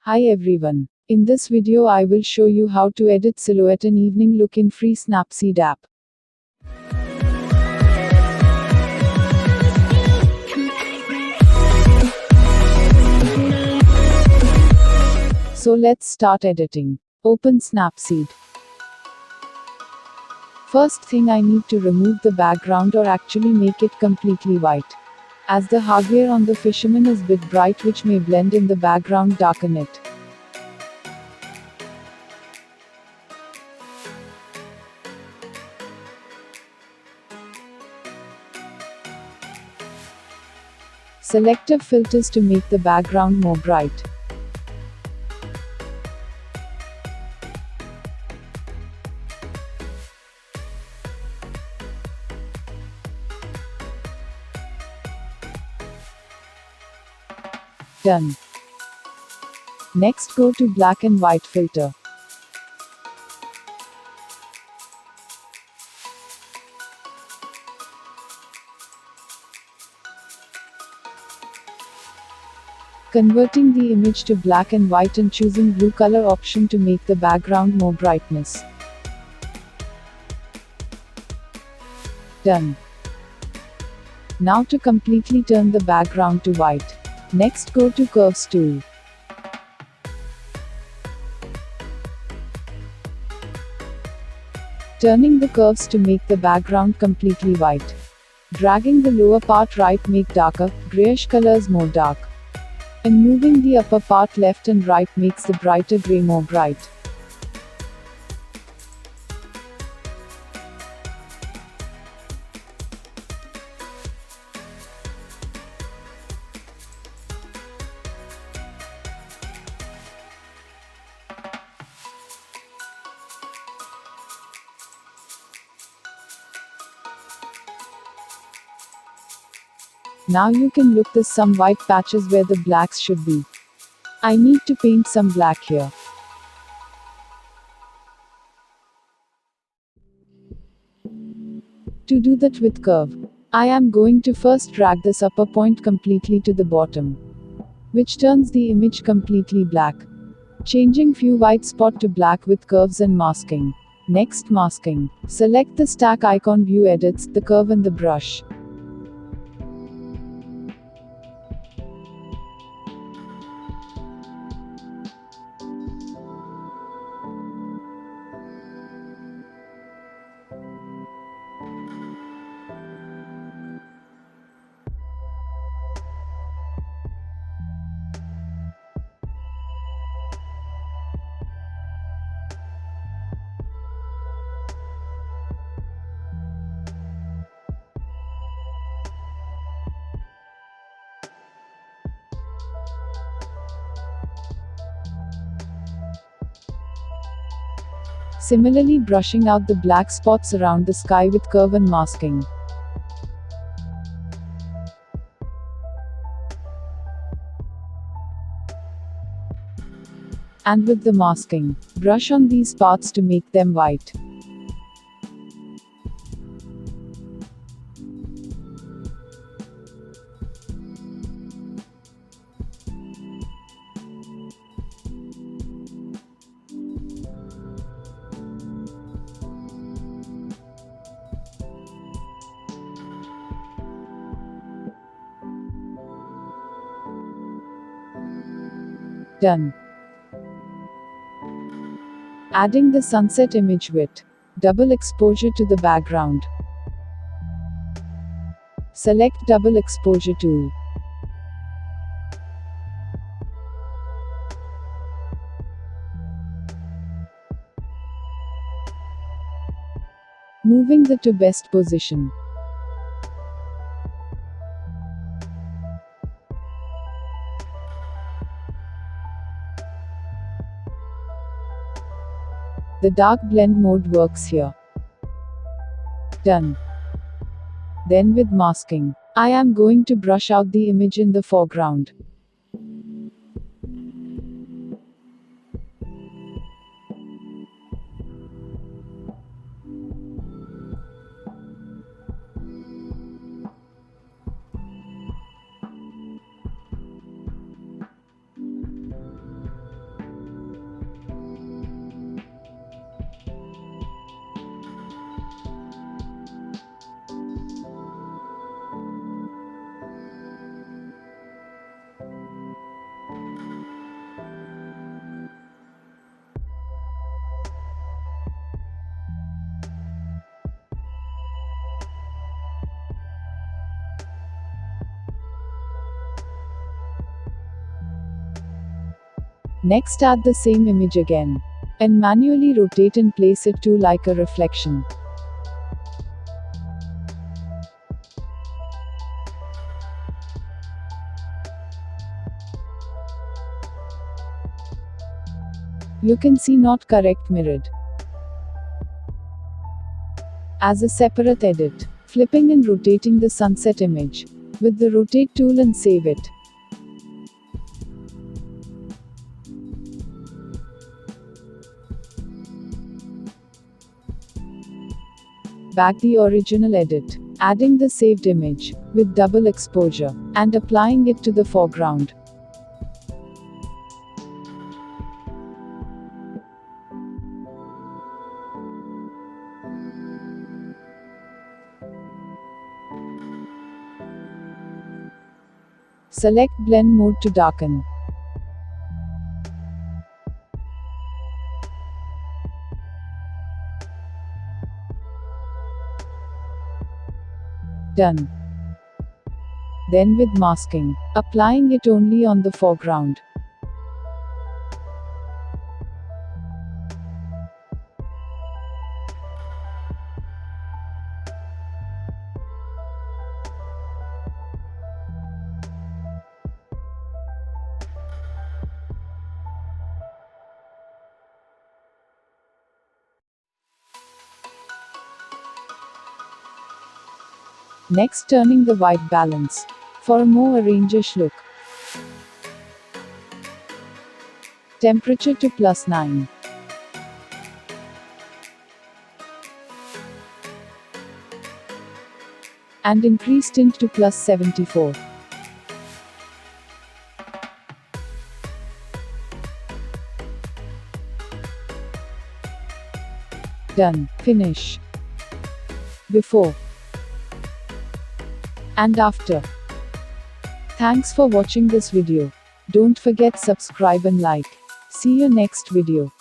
Hi everyone. In this video I will show you how to edit silhouette and evening look in free Snapseed app. So let's start editing. Open Snapseed. First thing I need to remove the background or actually make it completely white. As the hardware on the fisherman is bit bright which may blend in the background, darken it. Selective filters to make the background more bright. Done. Next go to black and white filter. Converting the image to black and white and choosing blue color option to make the background more brightness. Done. Now to completely turn the background to white. Next go to Curves tool. Turning the curves to make the background completely white. Dragging the lower part right make darker, grayish colors more dark. And moving the upper part left and right makes the brighter gray more bright. Now you can look the some white patches where the blacks should be. I need to paint some black here. To do that with curve, I am going to first drag this upper point completely to the bottom, which turns the image completely black. Changing few white spot to black with curves and masking. Next masking. Select the stack icon, view edits, the curve and the brush. Similarly, brushing out the black spots around the sky with curve and masking. And with the masking, brush on these parts to make them white. Done. Adding the sunset image with double exposure to the background. Select double exposure tool. Moving the to best position. The dark blend mode works here. Done. Then with masking, I am going to brush out the image in the foreground. Next, add the same image again. And manually rotate and place it to like a reflection. You can see not correct mirrored. As a separate edit, flipping and rotating the sunset image with the rotate tool and save it. Back the original edit, adding the saved image with double exposure and applying it to the foreground. Select blend mode to darken. Done. Then with masking, applying it only on the foreground. Next, turning the white balance for a more orangish look. Temperature to +9. And increase tint to +74. Done. Finish. Before and after. Thanks for watching this video. Don't forget subscribe and like. See you next video.